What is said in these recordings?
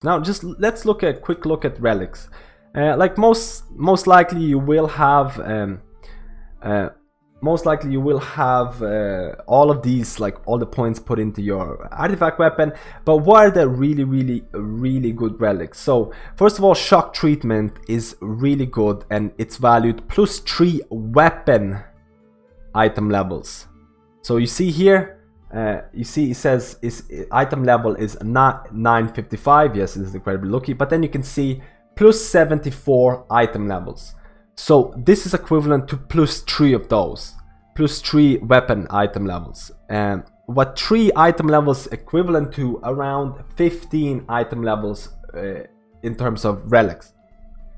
Now just let's look at quick look at relics. Like most likely you will have all of these, like all the points put into your artifact weapon. But what are the really good relics? So first of all, shock treatment is really good, and it's valued +3 weapon item levels. So you see here, you see it says item level is not 955. Yes, it's incredibly lucky. But then you can see +74 item levels. So this is equivalent to +3 of those, +3 weapon item levels. And what 3 item levels equivalent to around 15 item levels in terms of relics.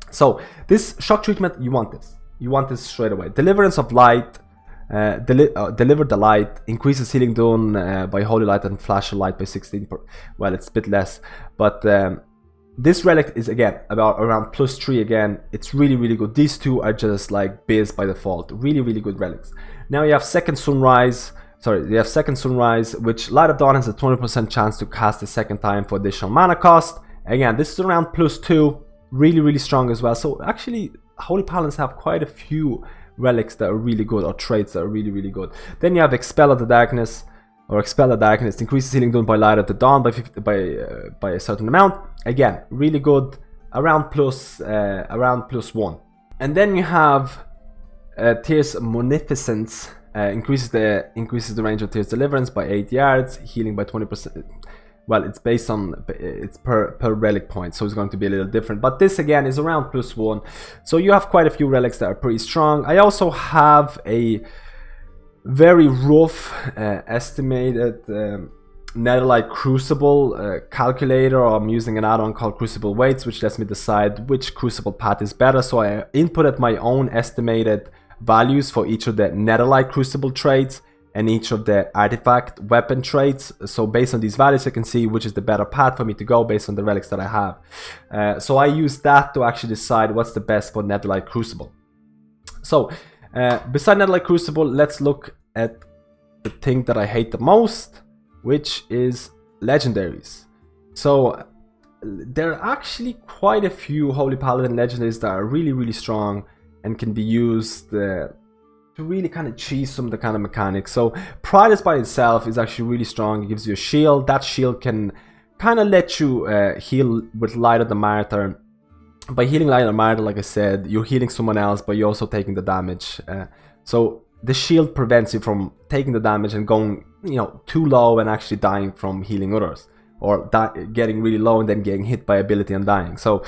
So this shock treatment, you want this straight away. Deliverance of light, deliver the light, increases healing done by holy light and flash of light by 16 well, it's a bit less, but this relic is again about around +3 again. It's really good. These two are just like biz by default. Really good relics. Now you have second sunrise, which Light of Dawn has a 20% chance to cast a second time for additional mana cost. Again, this is around +2, really strong as well. So actually Holy Paladins have quite a few relics that are really good, or traits that are really good. Then you have Expel the Darkness, increases healing done by Light of the Dawn by a certain amount. Again, really good, around +1. And then you have Tears Munificence, increases the range of Tears Deliverance by 8 yards, healing by 20%. Well, it's based on, it's per relic point, so it's going to be a little different. But this again is around +1. So you have quite a few relics that are pretty strong. I also have a very rough estimated Netherlight Crucible calculator. I'm using an add-on called Crucible Weights, which lets me decide which Crucible path is better. So I inputted my own estimated values for each of the Netherlight Crucible traits and each of the artifact weapon traits. So based on these values, I can see which is the better path for me to go based on the relics that I have. So I use that to actually decide what's the best for Netherlight Crucible. So beside Netherlight Crucible, let's look at the thing that I hate the most, which is Legendaries. So there are actually quite a few Holy Paladin Legendaries that are really strong and can be used to really kind of cheese some of the kind of mechanics. So Prideus by itself is actually really strong. It gives you a shield. That shield can kind of let you heal with Light of the Martyr. By healing Light of the Martyr, like I said, you're healing someone else, but you're also taking the damage. So the shield prevents you from taking the damage and going, you know, too low and actually dying from healing others, or getting really low and then getting hit by ability and dying. So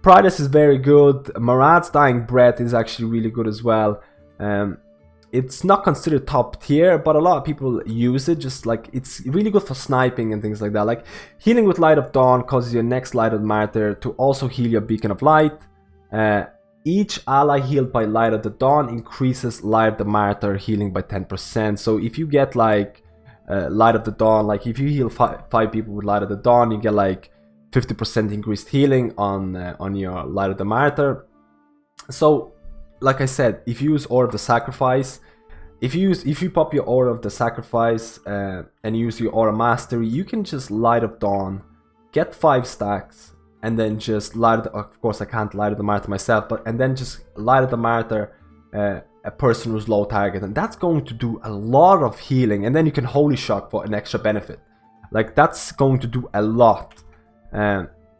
Prideus is very good. Marad's Dying Breath is actually really good as well. It's not considered top tier, but a lot of people use it. Just like, it's really good for sniping and things like that. Like healing with Light of Dawn causes your next Light of the Martyr to also heal your Beacon of Light. Each ally healed by Light of the Dawn increases Light of the Martyr healing by 10%. So if you get like Light of the Dawn, like if you heal five people with Light of the Dawn, you get like 50% increased healing on your Light of the Martyr. So like I said, if you use Aura of the Sacrifice, if you pop your Aura of the Sacrifice and use your Aura Mastery, you can just Light of Dawn, get 5 stacks, and then just light. Of course, I can't Light of the Martyr myself, and then just Light of the Martyr a person who's low target, and that's going to do a lot of healing. And then you can Holy Shock for an extra benefit. Like that's going to do a lot.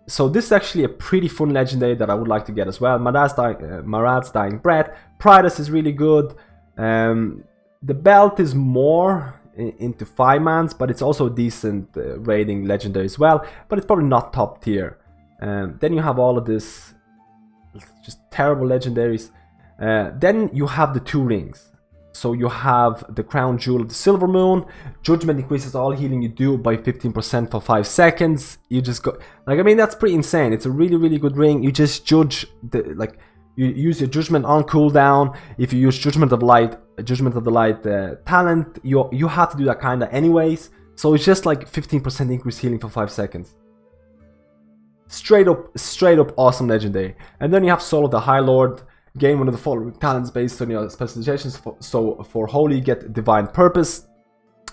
So this is actually a pretty fun legendary that I would like to get as well. Marad's Dying Breath. Prideus is really good. The belt is more into 5-mans, but it's also a decent rating legendary as well. But it's probably not top tier. Then you have all of this just terrible legendaries. Then you have the 2 rings. So you have the Crown Jewel of the Silver Moon. Judgment increases all healing you do by 15% for 5 seconds. You just go, like, I mean, that's pretty insane. It's a really good ring. You just judge you use your Judgment on cooldown. If you use Judgment of the Light talent, you have to do that kind of anyways. So it's just like 15% increased healing for 5 seconds. Straight up awesome legendary. And then you have Soul of the High Lord. Gain one of the following talents based on your specializations. So for Holy, you get Divine Purpose.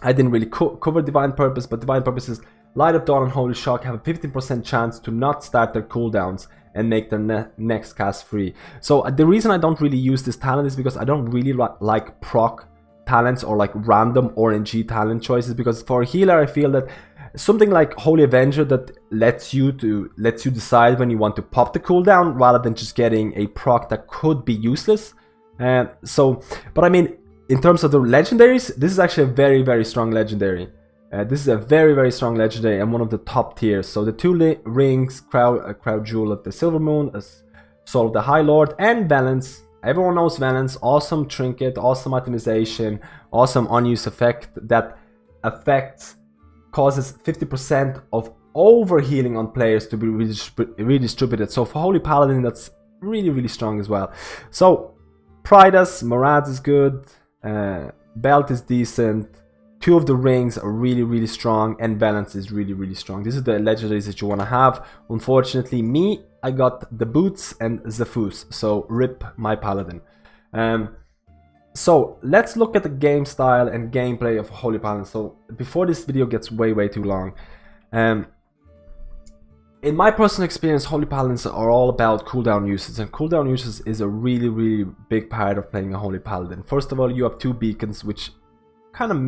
I didn't really cover Divine Purpose, but Divine Purpose is Light of Dawn and Holy Shock have a 15% chance to not start their cooldowns and make their next cast free. So the reason I don't really use this talent is because I don't really like proc talents or like random RNG talent choices, because for a healer I feel that something like Holy Avenger that lets you decide when you want to pop the cooldown rather than just getting a proc that could be useless. But I mean, in terms of the legendaries, this is actually a very, very strong legendary. This is a very, very strong legendary and one of the top tiers. So the 2 rings, Crown Jewel of the Silver Moon, Soul of the High Lord, and Valence. Everyone knows Valence. Awesome trinket, awesome itemization, awesome unused effect that causes 50% of overhealing on players to be redistributed. So for Holy Paladin, that's really, really strong as well. So Pridus, Morad is good, Belt is decent, 2 of the rings are really, really strong, and Balance is really, really strong. These are the legendaries that you want to have. Unfortunately, I got the boots and Zephus, so rip my Paladin. So let's look at the game style and gameplay of Holy Paladin. So before this video gets way too long, in my personal experience, Holy Paladins are all about cooldown usage, and cooldown usage is a really big part of playing a Holy Paladin. First of all, you have 2 beacons, which kind of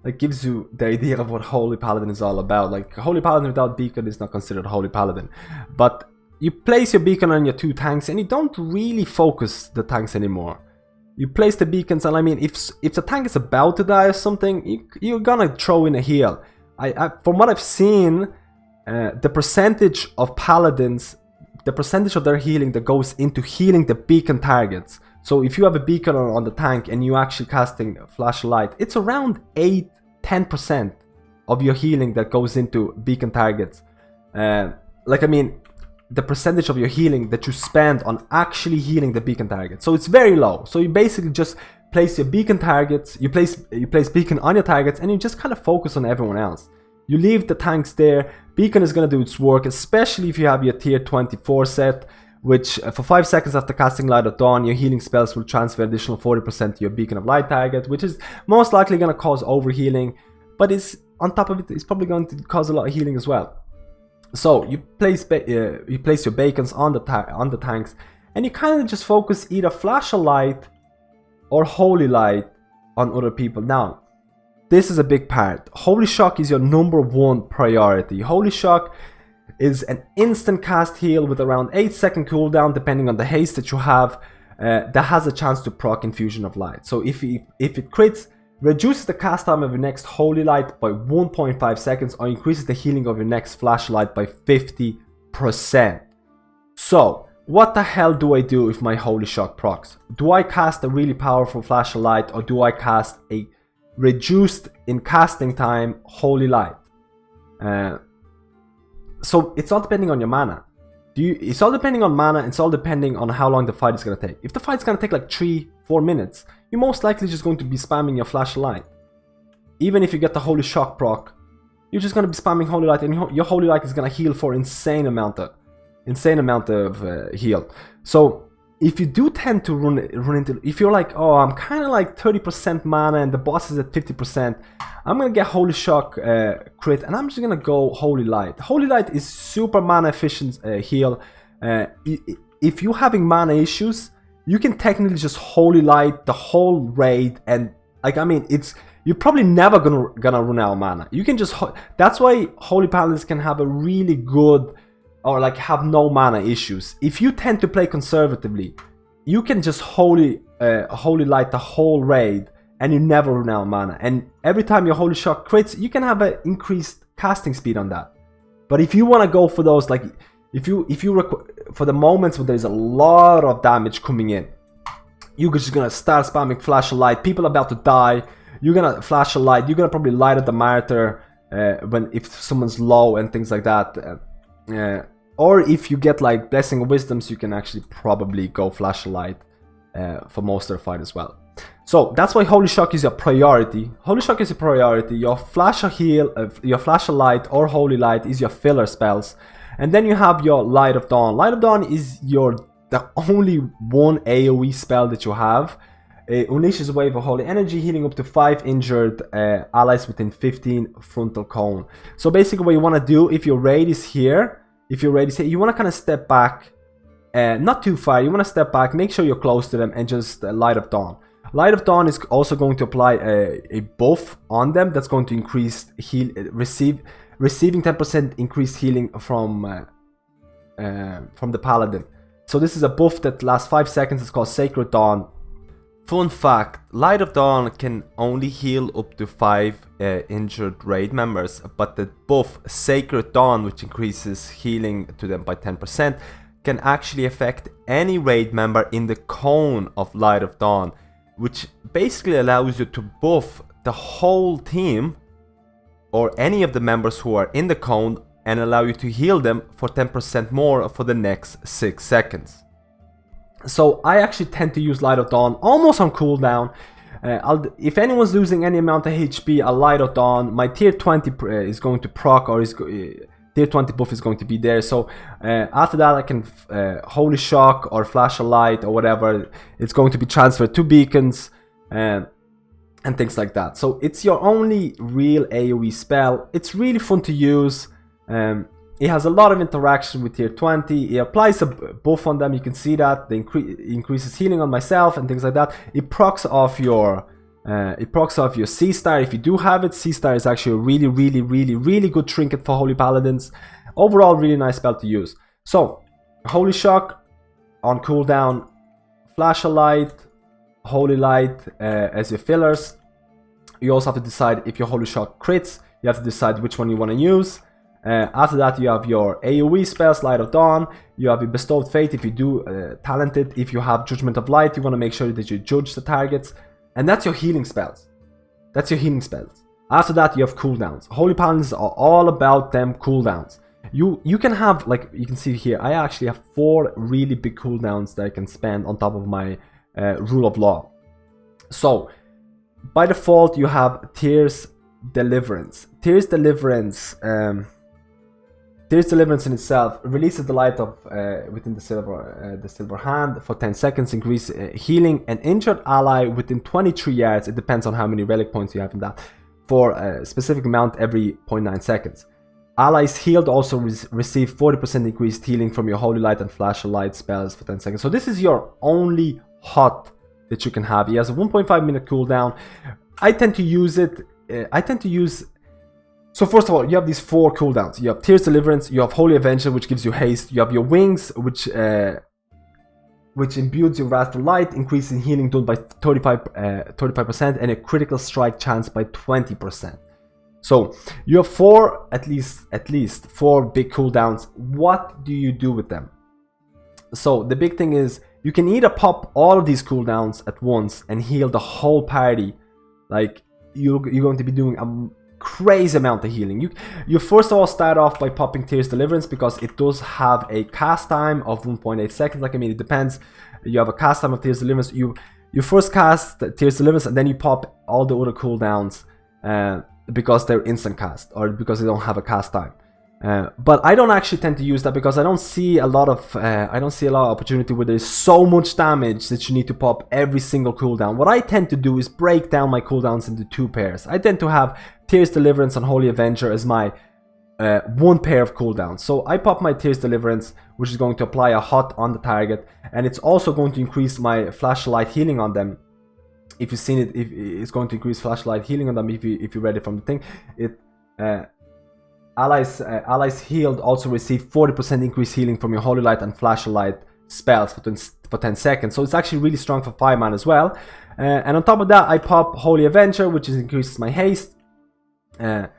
like gives you the idea of what Holy Paladin is all about. Like Holy Paladin without beacon is not considered Holy Paladin, but you place your beacon on your 2 tanks and you don't really focus the tanks anymore. You place the beacons, and I mean, if the tank is about to die or something, you're gonna throw in a heal. From what I've seen, the percentage of paladins, the percentage of their healing that goes into healing the beacon targets. So if you have a beacon on the tank and you actually casting Flash of Light, it's around 8-10% of your healing that goes into beacon targets. Like I mean, the percentage of your healing that you spend on actually healing the beacon target. So it's very low. So you basically just place your beacon targets, you place beacon on your targets, and you just kind of focus on everyone else. You leave the tanks there. Beacon is going to do its work, especially if you have your tier 24 set, which for 5 seconds after casting Light of Dawn, your healing spells will transfer additional 40% to your Beacon of Light target, which is most likely going to cause overhealing, but is on top of it, it's probably going to cause a lot of healing as well. So you place your beacons on the tanks, and you kind of just focus either Flash of Light or Holy Light on other people. Now, this is a big part. Holy Shock is your #1 priority. Holy Shock is an instant cast heal with around 8-second cooldown, depending on the haste that you have, that has a chance to proc Infusion of Light. So if it crits, reduces the cast time of your next Holy Light by 1.5 seconds, or increases the healing of your next Flashlight by 50%. So what the hell do I do if my Holy Shock procs? Do I cast a really powerful Flash of Light, or do I cast a reduced in casting time Holy Light? So it's all depending on your mana. It's all depending on mana, it's all depending on how long the fight is going to take. If the fight's going to take like 3-4 minutes, you're most likely just going to be spamming your Flash of Light. Even if you get the Holy Shock proc, you're just going to be spamming Holy Light, and your Holy Light is going to heal for insane amount of heal. So if you do tend to run into, if you're like, oh, I'm kind of like 30% mana and the boss is at 50%, I'm gonna get Holy Shock crit, and I'm just gonna go Holy Light. Holy Light is super mana efficient heal. If you're having mana issues, you can technically just Holy Light the whole raid, and like, I mean, you're probably never gonna run out of mana. You can just, that's why Holy Paladins can have a really good, or like have no mana issues. If you tend to play conservatively, you can just Holy Light the whole raid and you never run out of mana. And every time your Holy Shock crits, you can have an increased casting speed on that. But if you want to go for those, like for the moments when there's a lot of damage coming in, you're just gonna start spamming Flash of Light. People are about to die, you're gonna Flash of Light. You're gonna probably light up the Martyr if someone's low and things like that. Or if you get like Blessing of Wisdoms, you can actually probably go Flash of Light for most of the fight as well. So that's why Holy Shock is your priority. Holy Shock is your priority. Your Flash of Heal, your Flash of Light or Holy Light is your filler spells, and then you have your Light of Dawn. Light of Dawn is the only one AoE spell that you have. It unleashes a wave of holy energy, healing up to 5 injured allies within 15 frontal cone. So basically what you want to do, if your raid is here, you want to kind of step back, not too far, you want to step back, make sure you're close to them, and just Light of Dawn. Light of Dawn is also going to apply a buff on them that's going to increase receiving 10% increased healing from the Paladin. So this is a buff that lasts 5 seconds. It's called Sacred Dawn. Fun fact, Light of Dawn can only heal up to 5 injured raid members, but the buff Sacred Dawn, which increases healing to them by 10%, can actually affect any raid member in the cone of Light of Dawn, which basically allows you to buff the whole team or any of the members who are in the cone and allow you to heal them for 10% more for the next 6 seconds. So I actually tend to use Light of Dawn almost on cooldown. If anyone's losing any amount of HP, a Light of Dawn, my tier 20 is going to proc, or tier 20 buff is going to be there. So after that I can Holy Shock or Flash a Light or whatever. It's going to be transferred to beacons and things like that. So it's your only real AoE spell. It's really fun to use. It has a lot of interaction with tier 20. It applies a buff on them. You can see that. It increases healing on myself and things like that. It procs off your C star if you do have it. C star is actually a really good trinket for Holy Paladins. Overall, really nice spell to use. So, Holy Shock on cooldown, Flash a Light, Holy Light as your fillers. You also have to decide if your Holy Shock crits. You have to decide which one you want to use. After that you have your AoE spells, Light of Dawn. You have your Bestowed Fate if you do Talented. If you have Judgment of Light, you want to make sure that you judge the targets. And that's your healing spells. After that you have cooldowns. Holy Paladins are all about them cooldowns. You can have, like you can see here, I actually have 4 really big cooldowns that I can spend on top of my Rule of Law. So by default you have Tears Deliverance. Tears Deliverance in itself releases the light of within the silver hand for 10 seconds, increase healing an injured ally within 23 yards. It depends on how many relic points you have in that, for a specific amount every 0.9 seconds. Allies healed also receive 40% increased healing from your Holy Light and Flash of Light spells for 10 seconds. So this is your only hot that you can have. He has a 1.5 minute cooldown. I tend to use it. So first of all, you have these 4 cooldowns. You have Tears Deliverance, you have Holy Avenger, which gives you haste, you have your Wings, which imbues your Wrathful Light, increasing healing done by 35%, and a critical strike chance by 20%. So you have at least 4 big cooldowns. What do you do with them? So the big thing is, you can either pop all of these cooldowns at once and heal the whole party. Like, you're going to be doing a crazy amount of healing. You first of all start off by popping Tears Deliverance, because it does have a cast time of 1.8 seconds. Like, I mean, it depends. You have a cast time of Tears Deliverance. You first cast Tears Deliverance and then you pop all the other cooldowns because they're instant cast, or because they don't have a cast time. But I don't actually tend to use that, because I don't see a lot of opportunity where there's so much damage that you need to pop every single cooldown. What I tend to do is break down my cooldowns into 2 pairs. I tend to have Tears Deliverance and Holy Avenger as my 1 pair of cooldowns. So I pop my Tears Deliverance, which is going to apply a hot on the target, and it's also going to increase my Flashlight healing on them. If you've seen it, it's going to increase Flashlight healing on them if you read it from the thing. Allies healed also receive 40% increased healing from your Holy Light and Flashlight spells for 10 seconds. So it's actually really strong for 5 man as well. And on top of that, I pop Holy Avenger, which increases my haste. And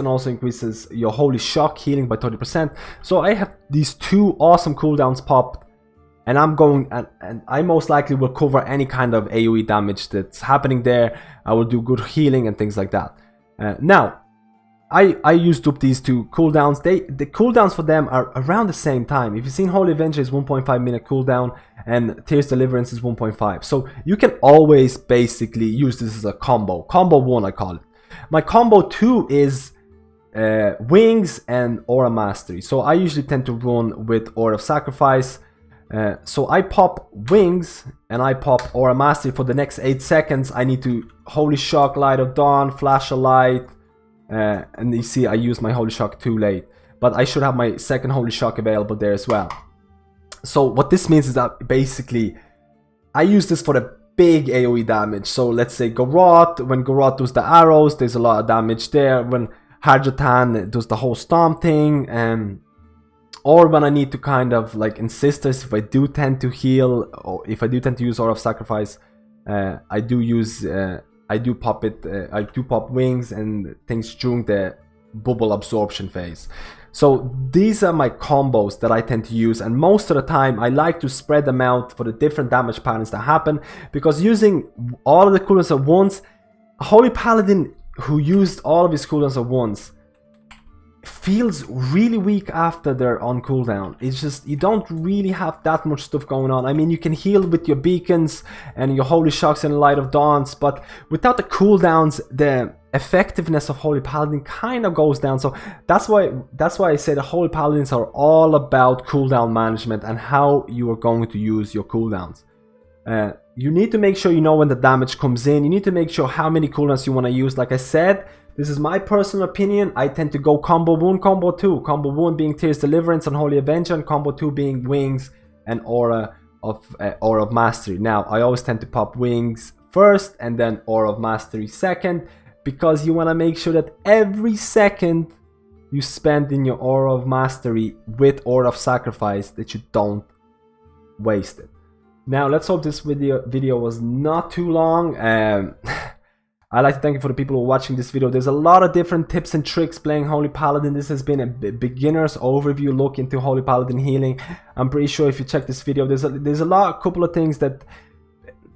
also increases your Holy Shock healing by 30%. So I have these 2 awesome cooldowns popped, and and I most likely will cover any kind of AoE damage that's happening there. I will do good healing and things like that. Now, I used up these 2 cooldowns. The cooldowns for them are around the same time. If you've seen, Holy Avenger is 1.5 minute cooldown and Tears Deliverance is 1.5. So you can always basically use this as a combo. Combo 1, I call it. My combo 2 is Wings and Aura Mastery. So I usually tend to run with Aura of Sacrifice. So I pop wings and I pop Aura Mastery for the next 8 seconds. I need to Holy Shock, Light of Dawn, Flash of Light, and you see I used my Holy Shock too late, but I should have my second Holy Shock available there as well. So what this means is that basically I use this for the big AoE damage. So let's say Garroth, when Garroth does the arrows, there's a lot of damage there. When Harjatan does the whole Stomp thing, or when I need to kind of like in Sisters, if I do tend to heal, or if I do tend to use Aura of Sacrifice, I do pop wings and things during the bubble absorption phase. So these are my combos that I tend to use, and most of the time I like to spread them out for the different damage patterns that happen, because using all of the cooldowns at once, a Holy Paladin who used all of his cooldowns at once feels really weak after they're on cooldown. It's just, you don't really have that much stuff going on. I mean, you can heal with your beacons and your Holy Shocks and Light of Dawns, but without the cooldowns, the effectiveness of Holy Paladin kind of goes down. So that's why I say the Holy Paladins are all about cooldown management and how you are going to use your cooldowns. You need to make sure you know when the damage comes in. You need to make sure how many cooldowns you want to use. Like I said, this is my personal opinion. I tend to go combo 1, combo 2. Combo 1 being Tears Deliverance and Holy Avenger, and combo 2 being Wings and Aura of Mastery. Now, I always tend to pop Wings first and then Aura of Mastery second, because you want to make sure that every second you spend in your Aura of Mastery with Aura of Sacrifice, that you don't waste it. Now, let's hope this video was not too long. I'd like to thank you for the people who are watching this video. There's a lot of different tips and tricks playing Holy Paladin. This has been a beginner's overview look into Holy Paladin healing. I'm pretty sure if you check this video, there's a couple of things that,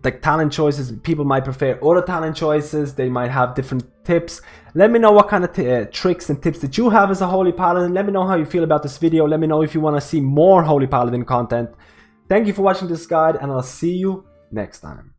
like talent choices, people might prefer other talent choices. They might have different tips. Let me know what kind of tricks and tips that you have as a Holy Paladin. Let me know how you feel about this video. Let me know if you want to see more Holy Paladin content. Thank you for watching this guide, and I'll see you next time.